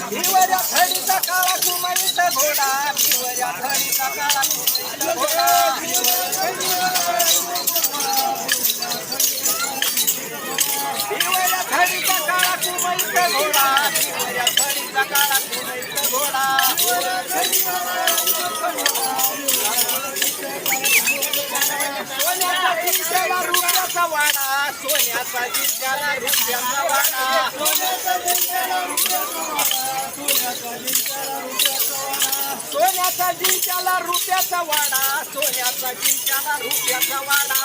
भिवऱ्या थडीचा काळा कुमारीचा घोडा भिवऱ्या थडीचा काळा कुमारीचा घोडा भिवऱ्या थडीचा काळा कुमारीचा घोडा भिवऱ्या थडीचा काळा कुमारीचा घोडा सोन्याचा जिंक्याला रुपयाचा वाडा सोन्याचा जिंक्याला रुपयाचा वाडा सोन्याचा जिंक्याला रुपयाचा वाडा सोन्याचा जिंक्याला रुपयाचा वाडा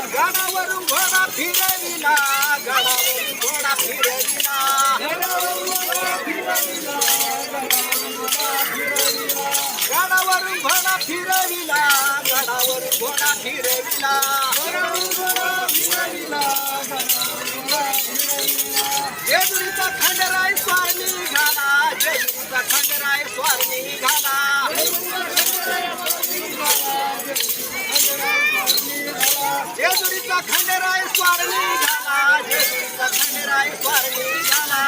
गडावरून घोडा फिरविला गडावरून घोडा फिरविला गडावरून घोडा फिरविला गडावरून घोडा फिरविला जेजुरीचा खंडराय स्वार निघाला जेजुरीचा खंडराय स्वार निघाला जेजुरीचा खंडराय स्वार निघाला जेजुरीचा खंडराय स्वार निघाला